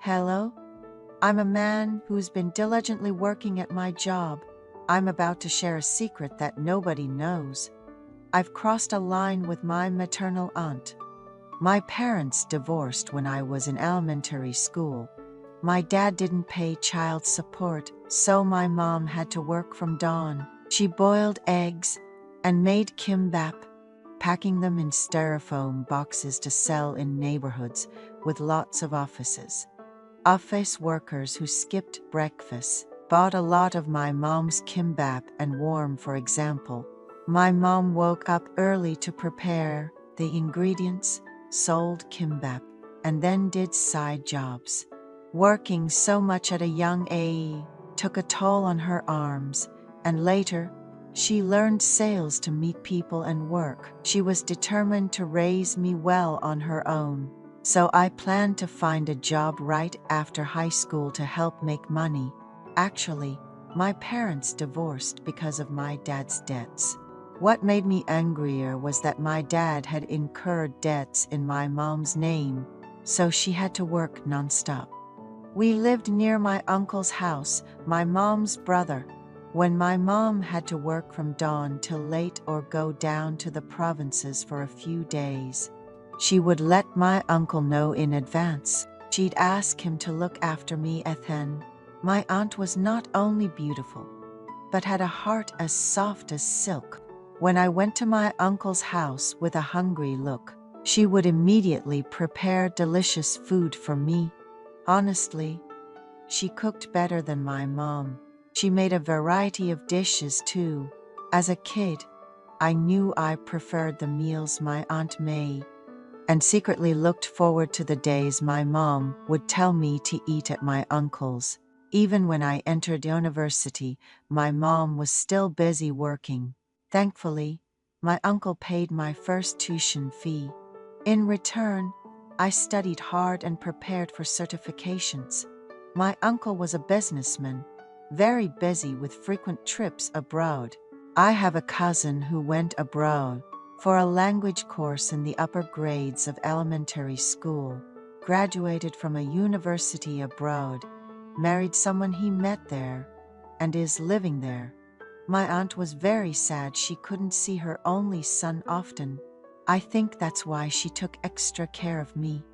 Hello? I'm a man who's been diligently working at my job. I'm about to share a secret that nobody knows. I've crossed a line with my maternal aunt. My parents divorced when I was in elementary school. My dad didn't pay child support, so my mom had to work from dawn. She boiled eggs and made kimbap, packing them in styrofoam boxes to sell in neighborhoods with lots of offices. Office workers who skipped breakfast bought a lot of my mom's kimbap and warm, for example. My mom woke up early to prepare the ingredients, sold kimbap, and then did side jobs. Working so much at a young age took a toll on her arms, and later, she learned sales to meet people and work. She was determined to raise me well on her own. So I planned to find a job right after high school to help make money. Actually, my parents divorced because of my dad's debts. What made me angrier was that my dad had incurred debts in my mom's name, so she had to work nonstop. We lived near my uncle's house, my mom's brother. When my mom had to work from dawn till late or go down to the provinces for a few days, she would let my uncle know in advance. She'd ask him to look after me then. My aunt was not only beautiful, but had a heart as soft as silk. When I went to my uncle's house with a hungry look, she would immediately prepare delicious food for me. Honestly, she cooked better than my mom. She made a variety of dishes too. As a kid, I knew I preferred the meals my aunt made, and secretly looked forward to the days my mom would tell me to eat at my uncle's. Even when I entered university, my mom was still busy working. Thankfully, my uncle paid my first tuition fee. In return, I studied hard and prepared for certifications. My uncle was a businessman, very busy with frequent trips abroad. I have a cousin who went abroad for a language course in the upper grades of elementary school, graduated from a university abroad, married someone he met there, and is living there. My aunt was very sad she couldn't see her only son often. I think that's why she took extra care of me.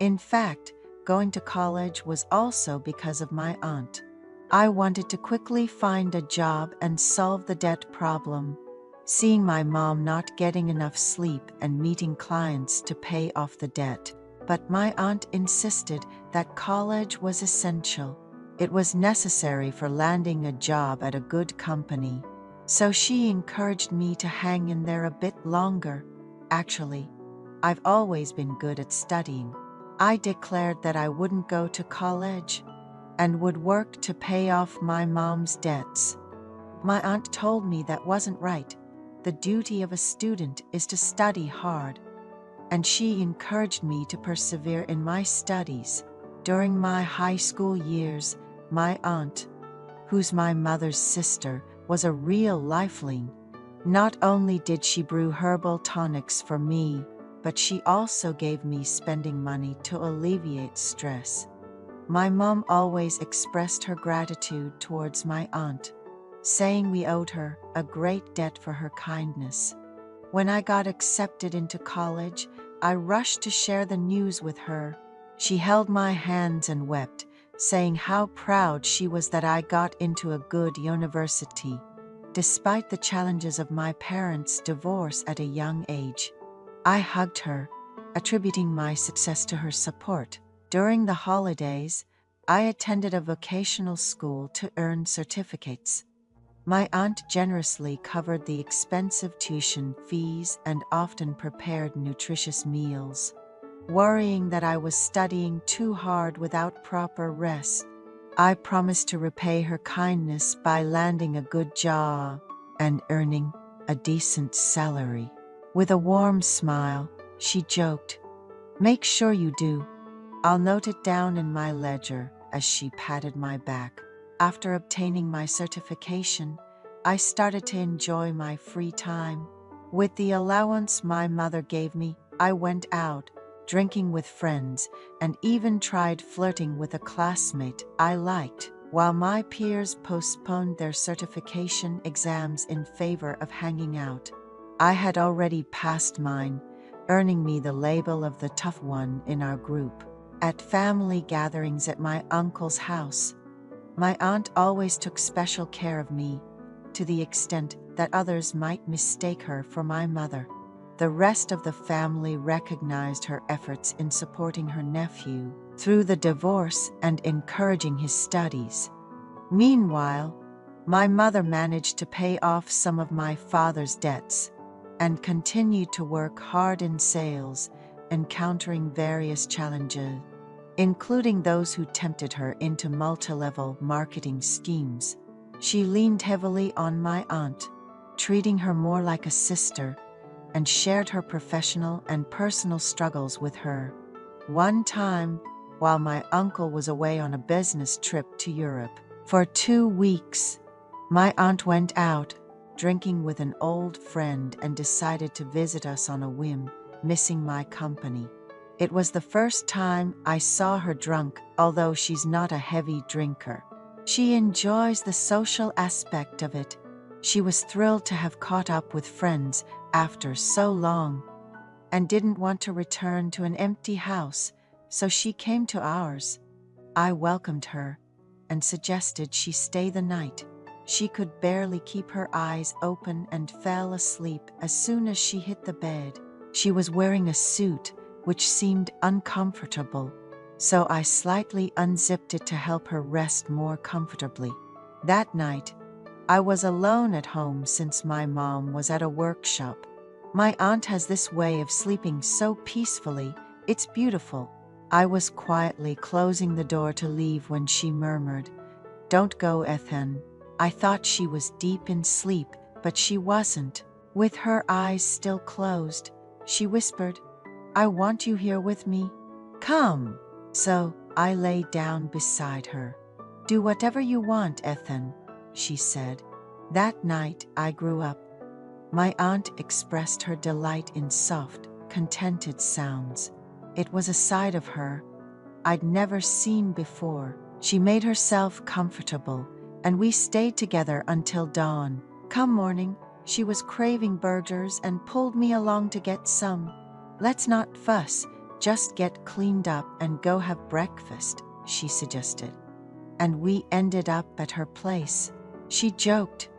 In fact, going to college was also because of my aunt. I wanted to quickly find a job and solve the debt problem. Seeing my mom not getting enough sleep and meeting clients to pay off the debt. But my aunt insisted that college was essential. It was necessary for landing a job at a good company. So she encouraged me to hang in there a bit longer. Actually, I've always been good at studying. I declared that I wouldn't go to college and would work to pay off my mom's debts. My aunt told me that wasn't right. The duty of a student is to study hard, and she encouraged me to persevere in my studies. During my high school years, my aunt, who's my mother's sister, was a real lifeline. Not only did she brew herbal tonics for me, but she also gave me spending money to alleviate stress. My mom always expressed her gratitude towards my aunt, saying we owed her a great debt for her kindness. When I got accepted into college, I rushed to share the news with her. She held my hands and wept, saying how proud she was that I got into a good university, despite the challenges of my parents' divorce at a young age. I hugged her, attributing my success to her support. During the holidays, I attended a vocational school to earn certificates. My aunt generously covered the expensive tuition fees and often prepared nutritious meals. Worrying that I was studying too hard without proper rest, I promised to repay her kindness by landing a good job and earning a decent salary. With a warm smile, she joked, "Make sure you do. I'll note it down in my ledger," as she patted my back. After obtaining my certification, I started to enjoy my free time. With the allowance my mother gave me, I went out, drinking with friends, and even tried flirting with a classmate I liked, while my peers postponed their certification exams in favor of hanging out. I had already passed mine, earning me the label of the tough one in our group. At family gatherings at my uncle's house, my aunt always took special care of me, to the extent that others might mistake her for my mother. The rest of the family recognized her efforts in supporting her nephew through the divorce and encouraging his studies. Meanwhile, my mother managed to pay off some of my father's debts and continued to work hard in sales, encountering various challenges, including those who tempted her into multi-level marketing schemes. She leaned heavily on my aunt, treating her more like a sister, and shared her professional and personal struggles with her. One time, while my uncle was away on a business trip to Europe for 2 weeks, my aunt went out, drinking with an old friend, and decided to visit us on a whim, missing my company. It was the first time I saw her drunk, although she's not a heavy drinker. She enjoys the social aspect of it. She was thrilled to have caught up with friends after so long and didn't want to return to an empty house, so she came to ours. I welcomed her and suggested she stay the night. She could barely keep her eyes open and fell asleep as soon as she hit the bed. She was wearing a suit, which seemed uncomfortable, so I slightly unzipped it to help her rest more comfortably. That night, I was alone at home since my mom was at a workshop. My aunt has this way of sleeping so peacefully, it's beautiful. I was quietly closing the door to leave when she murmured, "Don't go, Ethan." I thought she was deep in sleep, but she wasn't. With her eyes still closed, she whispered, "I want you here with me. Come." So I lay down beside her. "Do whatever you want, Ethan," she said. That night I grew up. My aunt expressed her delight in soft, contented sounds. It was a side of her I'd never seen before. She made herself comfortable, and we stayed together until dawn. Come morning, she was craving burgers and pulled me along to get some. "Let's not fuss, just get cleaned up and go have breakfast," she suggested. And we ended up at her place. She joked,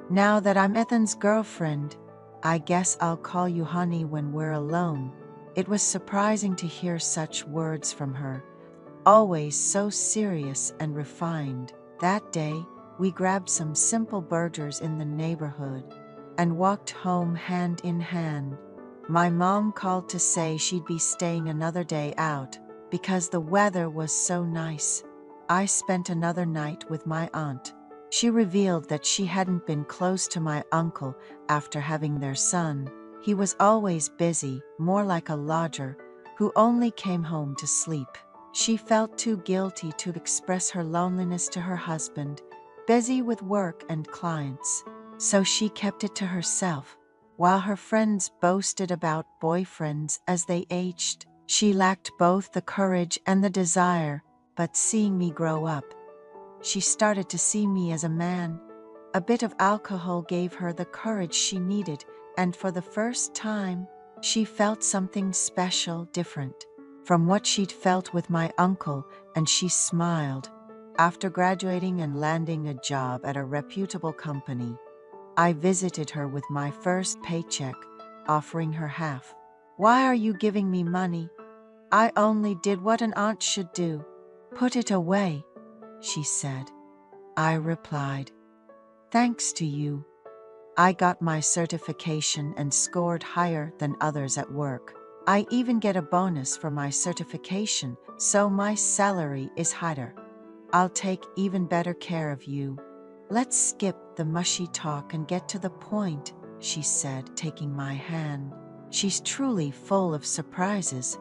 "Now that I'm Ethan's girlfriend, I guess I'll call you honey when we're alone." It was surprising to hear such words from her, always so serious and refined. That day, we grabbed some simple burgers in the neighborhood and walked home hand in hand. My mom called to say she'd be staying another day out because the weather was so nice. I spent another night with my aunt. She revealed that she hadn't been close to my uncle after having their son. He was always busy, more like a lodger who only came home to sleep. She felt too guilty to express her loneliness to her husband, busy with work and clients, so she kept it to herself. While her friends boasted about boyfriends as they aged, she lacked both the courage and the desire. But seeing me grow up, she started to see me as a man. A bit of alcohol gave her the courage she needed, and for the first time, she felt something special, different from what she'd felt with my uncle, and she smiled. After graduating and landing a job at a reputable company, I visited her with my first paycheck, offering her half. "Why are you giving me money? I only did what an aunt should do. Put it away," she said. I replied, "Thanks to you, I got my certification and scored higher than others at work. I even get a bonus for my certification, so my salary is higher. I'll take even better care of you. Let's skip the mushy talk and get to the point," she said, taking my hand. She's truly full of surprises.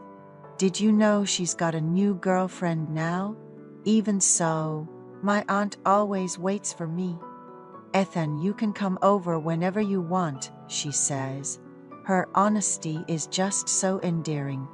"Did you know she's got a new girlfriend now? Even so, my aunt always waits for me. Ethan, you can come over whenever you want," she says. Her honesty is just so endearing.